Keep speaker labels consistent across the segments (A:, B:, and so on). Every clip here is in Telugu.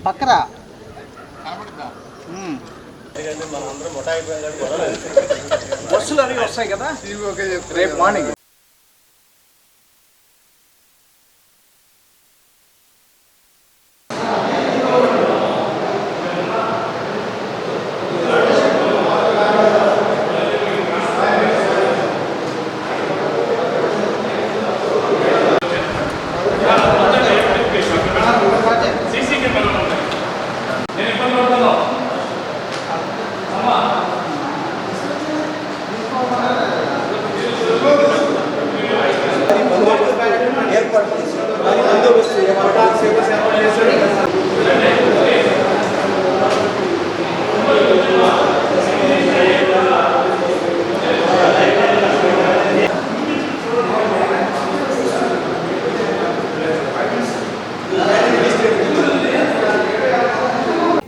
A: పక్కరా బస్సులు అవి వస్తాయి కదా రేపు మార్నింగ్.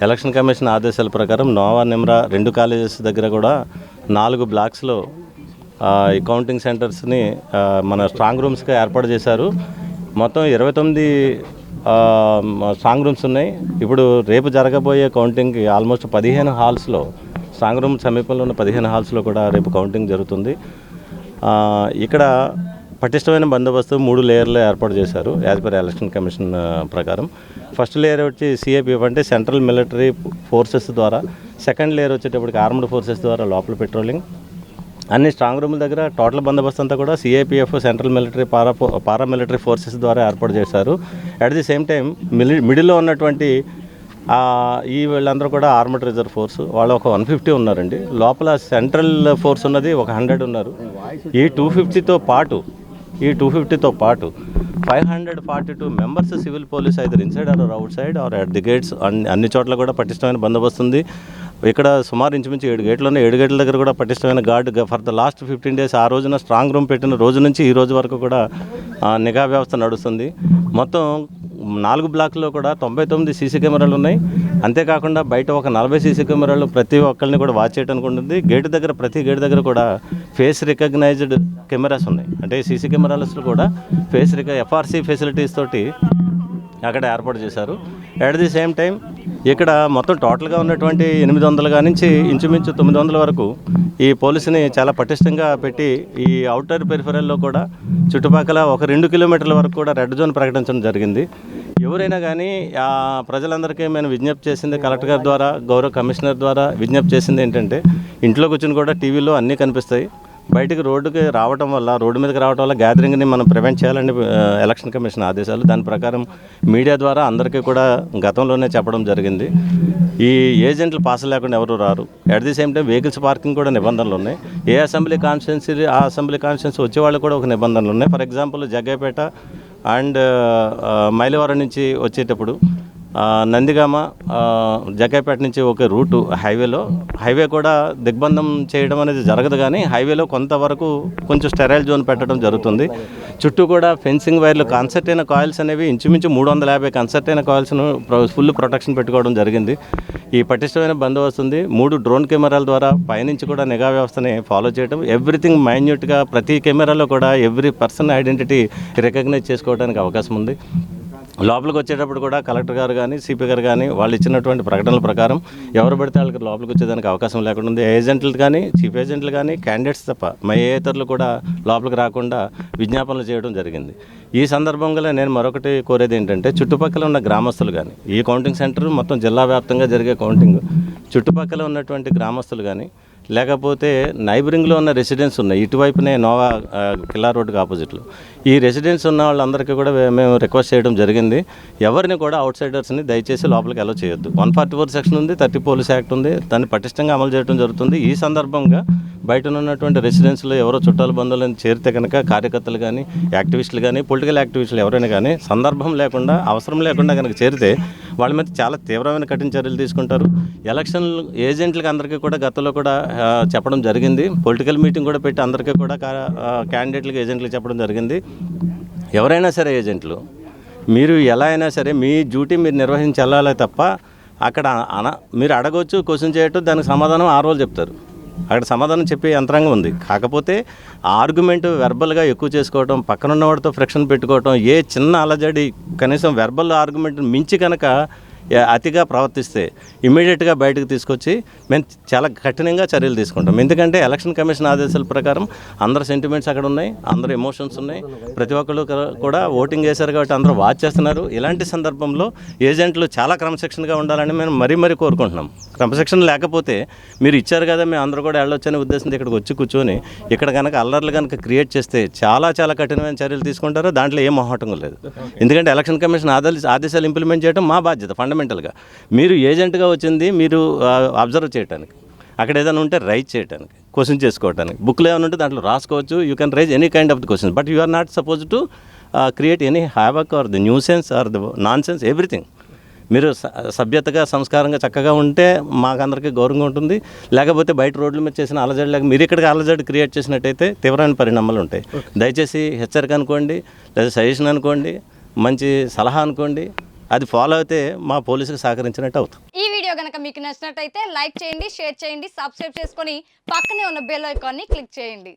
B: ఎలక్షన్ కమిషన్ ఆదేశాల ప్రకారం నోవా నిమ్రా 2 కాలేజెస్ దగ్గర కూడా 4 బ్లాక్స్లో ఈ కౌంటింగ్ సెంటర్స్ని మన స్ట్రాంగ్ రూమ్స్గా ఏర్పాటు చేశారు. మొత్తం 29 స్ట్రాంగ్ రూమ్స్ ఉన్నాయి. ఇప్పుడు రేపు జరగబోయే కౌంటింగ్కి ఆల్మోస్ట్ 15 హాల్స్లో, స్ట్రాంగ్ రూమ్ సమీపంలో ఉన్న 15 హాల్స్లో కూడా రేపు కౌంటింగ్ జరుగుతుంది. ఇక్కడ పటిష్టమైన బందోబస్తు 3 లేయర్లో ఏర్పాటు చేశారు యాజ్ పర్ ఎలక్షన్ కమిషన్ ప్రకారం. ఫస్ట్ లేయర్ వచ్చి సిఐపిఎఫ్ అంటే సెంట్రల్ మిలిటరీ ఫోర్సెస్ ద్వారా, సెకండ్ లేయర్ వచ్చేటప్పటికి ఆర్మ్డ్ ఫోర్సెస్ ద్వారా లోపల పెట్రోలింగ్. అన్ని స్ట్రాంగ్ రూముల దగ్గర టోటల్ బందోబస్తు అంతా కూడా CIPF central military paramilitary forces ద్వారా ఏర్పాటు చేశారు. అట్ ది సేమ్ టైం మిడిల్లో ఉన్నటువంటి ఈ వీళ్ళందరూ కూడా ఆర్మడ్ రిజర్వ్ ఫోర్స్, వాళ్ళు ఒక 150 ఉన్నారండి. లోపల సెంట్రల్ ఫోర్స్ ఉన్నది ఒక 100 ఉన్నారు. ఈ 250తో పాటు 542 members civil police either inside or outside or at the gates అన్ని చోట్ల కూడా పటిష్టమైన బందోబస్తు ఉంది. ఇక్కడ సుమారు ఇంచుమించు 7 గేట్లు ఉన్నాయి. 7 గేట్ల దగ్గర కూడా పటిష్టమైన guard for the last 15 days, ఆ రోజున స్ట్రాంగ్ రూమ్ పెట్టిన రోజు నుంచి ఈ రోజు వరకు కూడా నిఘా వ్యవస్థ నడుస్తుంది. మొత్తం 4 బ్లాక్లో కూడా 99 సీసీ కెమెరాలు ఉన్నాయి. అంతేకాకుండా బయట ఒక 40 సీసీ కెమెరాలు ప్రతి ఒక్కరిని కూడా వాచ్ చేయడానికి ఉంటుంది. ప్రతి గేట్ దగ్గర కూడా ఫేస్ రికగ్నైజ్డ్ కెమెరాస్ ఉన్నాయి. అంటే సీసీ కెమెరాలస్లో కూడా ఎఫ్ఆర్సీ ఫెసిలిటీస్ తోటి అక్కడ ఏర్పాటు చేశారు. అట్ ది సేమ్ టైం ఇక్కడ మొత్తం టోటల్గా ఉన్నటువంటి 800 నుంచి ఇంచుమించు 900 వరకు ఈ పోలీసుని చాలా పటిష్టంగా పెట్టి ఈ అవుటర్ పెరిఫెరల్లో కూడా చుట్టుపక్కల ఒక 2 కిలోమీటర్ల వరకు కూడా రెడ్ జోన్ ప్రకటించడం జరిగింది. ఎవరైనా కానీ ప్రజలందరికీ మేము విజ్ఞప్తి చేసింది, కలెక్టర్ గారి ద్వారా, గౌరవ కమిషనర్ ద్వారా విజ్ఞప్తి చేసింది ఏంటంటే, ఇంట్లో కూర్చొని కూడా టీవీలో అన్నీ కనిపిస్తాయి. బయటకు రోడ్డు మీదకి రావడం వల్ల గ్యాదరింగ్ని మనం ప్రివెంట్ చేయాలని ఎలక్షన్ కమిషన్ ఆదేశాలు. దాని ప్రకారం మీడియా ద్వారా అందరికీ కూడా గతంలోనే చెప్పడం జరిగింది. ఈ ఏజెంట్లు పాస్ లేకుండా ఎవరు రారు. At the same time vehicles parking కూడా నిబంధనలు ఉన్నాయి. ఏ అసెంబ్లీ కాన్స్టిట్యున్సీ వచ్చేవాళ్ళు కూడా ఒక నిబంధనలు ఉన్నాయి. For example Jaggayyapeta and Mylavaram నుంచి వచ్చేటప్పుడు నందిగామ, జగ్గైపేట నుంచి ఒక రూటు హైవే కూడా దిగ్బంధం చేయడం అనేది జరగదు. కానీ హైవేలో కొంతవరకు కొంచెం స్టెరైల్ జోన్ పెట్టడం జరుగుతుంది. చుట్టూ కూడా ఫెన్సింగ్ వైర్లు, కన్సర్ట్ అయిన కాయిల్స్ అనేవి ఇంచుమించు 350 కన్సర్ట్ అయిన కాయిల్స్ను ఫుల్ ప్రొటెక్షన్ పెట్టుకోవడం జరిగింది. ఈ పటిష్టమైన బందోబస్తు ఉంది. 3 డ్రోన్ కెమెరాల ద్వారా పైనుంచి కూడా నిఘా వ్యవస్థని ఫాలో చేయడం, ఎవ్రీథింగ్ మైన్యూట్గా ప్రతి కెమెరాలో కూడా ఎవ్రీ పర్సన్ ఐడెంటిటీ రికగ్నైజ్ చేసుకోవడానికి అవకాశం ఉంది. లోపలికి వచ్చేటప్పుడు కూడా కలెక్టర్ గారు కానీ, సిపి గారు కానీ వాళ్ళు ఇచ్చినటువంటి ప్రకటనల ప్రకారం ఎవరు పడితే వాళ్ళకి లోపలికి వచ్చేదానికి అవకాశం లేకుండా ఉంది. ఏజెంట్లు కానీ, చీఫ్ ఏజెంట్లు కానీ, క్యాండిడేట్స్ తప్ప ఇతరులు కూడా లోపలికి రాకుండా విజ్ఞాపనలు చేయడం జరిగింది. ఈ సందర్భంగా నేను మరొకటి కోరేది ఏంటంటే, చుట్టుపక్కల ఉన్న గ్రామస్తులు కానీ, ఈ కౌంటింగ్ సెంటర్ మొత్తం జిల్లా వ్యాప్తంగా జరిగే కౌంటింగ్, చుట్టుపక్కల ఉన్నటువంటి గ్రామస్తులు కానీ, లేకపోతే నైబరింగ్లో ఉన్న రెసిడెన్స్ ఉన్నాయి, ఇటువైపునే నోవా కిల్లా రోడ్డుకి ఆపోజిట్లో ఈ రెసిడెన్స్ ఉన్న వాళ్ళందరికీ కూడా మేము రిక్వెస్ట్ చేయడం జరిగింది. ఎవరిని కూడా అవుట్ సైడర్స్ని దయచేసి లోపలికి అలౌ చేయొద్దు. 144 సెక్షన్ ఉంది, 30 పోలీస్ యాక్ట్ ఉంది, దాన్ని పటిష్టంగా అమలు చేయడం జరుగుతుంది. ఈ సందర్భంగా బయట ఉన్నటువంటి రెసిడెన్స్లో ఎవరో చుట్టాల బంధువులను చేరితే కనుక కార్యకర్తలు కానీ, యాక్టివిస్టులు కానీ, పొలిటికల్ యాక్టివిస్టులు ఎవరైనా కానీ సందర్భం లేకుండా, అవసరం లేకుండా కనుక చేరితే వాళ్ళ మీద చాలా తీవ్రమైన కఠిన చర్యలు తీసుకుంటారు. ఎలక్షన్ ఏజెంట్లకి అందరికీ కూడా గతంలో కూడా చెప్పడం జరిగింది. పొలిటికల్ మీటింగ్ కూడా పెట్టి అందరికీ కూడా క్యాండిడేట్లకి, ఏజెంట్లకి చెప్పడం జరిగింది. ఎవరైనా సరే ఏజెంట్లు మీరు ఎలా అయినా సరే మీ డ్యూటీ మీరు నిర్వహించాలే తప్ప అక్కడ మీరు అడగవచ్చు, క్వశ్చన్ చేయటం, దానికి సమాధానం ఆ రోజు చెప్తారు. అక్కడ సమాధానం చెప్పే యంత్రాంగం ఉంది. కాకపోతే ఆర్గ్యుమెంట్ వెర్బల్గా ఎక్కువ చేసుకోవటం, పక్కనున్న వాడితో ఫ్రిక్షన్ పెట్టుకోవటం, ఏ చిన్న అలజడి కనీసం వెర్బల్ ఆర్గ్యుమెంట్ మించి కనుక అతిగా ప్రవర్తిస్తే ఇమ్మీడియట్గా బయటకు తీసుకొచ్చి మేము చాలా కఠినంగా చర్యలు తీసుకుంటాం. ఎందుకంటే ఎలక్షన్ కమిషన్ ఆదేశాల ప్రకారం అందరు సెంటిమెంట్స్ అక్కడ ఉన్నాయి, అందరు ఎమోషన్స్ ఉన్నాయి, ప్రతి ఒక్కరు కూడా ఓటింగ్ చేశారు కాబట్టి అందరూ వాచ్ చేస్తున్నారు. ఇలాంటి సందర్భంలో ఏజెంట్లు చాలా క్రమశిక్షణగా ఉండాలని మేము మరీ కోరుకుంటున్నాం. క్రమశిక్షణ లేకపోతే మీరు ఇచ్చారు కదా మేము అందరూ కూడా వెళ్ళొచ్చనే ఉద్దేశంతో ఇక్కడికి వచ్చి కూర్చొని ఇక్కడ కనుక అల్లర్లు కనుక క్రియేట్ చేస్తే చాలా కఠినమైన చర్యలు తీసుకుంటారు. దాంట్లో ఏం మొహటం లేదు. ఎందుకంటే ఎలక్షన్ కమిషన్ ఆదేశాలు ఇంప్లిమెంట్ చేయడం మా బాధ్యత. ఫండమెంటల్గా మీరు ఏజెంట్గా వచ్చింది మీరు అబ్జర్వ్ చేయడానికి, అక్కడ ఏదైనా ఉంటే రైజ్ చేయడానికి, క్వశ్చన్ చేసుకోవడానికి, బుక్లో ఏమైనా ఉంటే దాంట్లో రాసుకోవచ్చు. You can raise any kind of the question, but you are not suppose to create any havoc or the nuisance or the nonsense, everything. మీరు సభ్యతగా సంస్కారంగా చక్కగా ఉంటే మాకందరికీ గౌరవంగా ఉంటుంది. లేకపోతే బయట రోడ్ల మీద చేసిన అలజడి లేక మీరు ఇక్కడికి అలజడి క్రియేట్ చేసినట్టయితే తీవ్రమైన పరిణామాలు ఉంటాయి. దయచేసి హెచ్చరిక అనుకోండి, లేదా సజెషన్ అనుకోండి, మంచి సలహా అనుకోండి, అది ఫాలో అయితే మా పోలీసులకు సహకరించినట్టు అవుతుంది.
C: ఈ వీడియో కనుక మీకు నచ్చినట్టయితే లైక్ చేయండి, షేర్ చేయండి, సబ్స్క్రైబ్ చేసుకొని పక్కనే ఉన్న బెల్ ఐకాన్ని క్లిక్ చేయండి.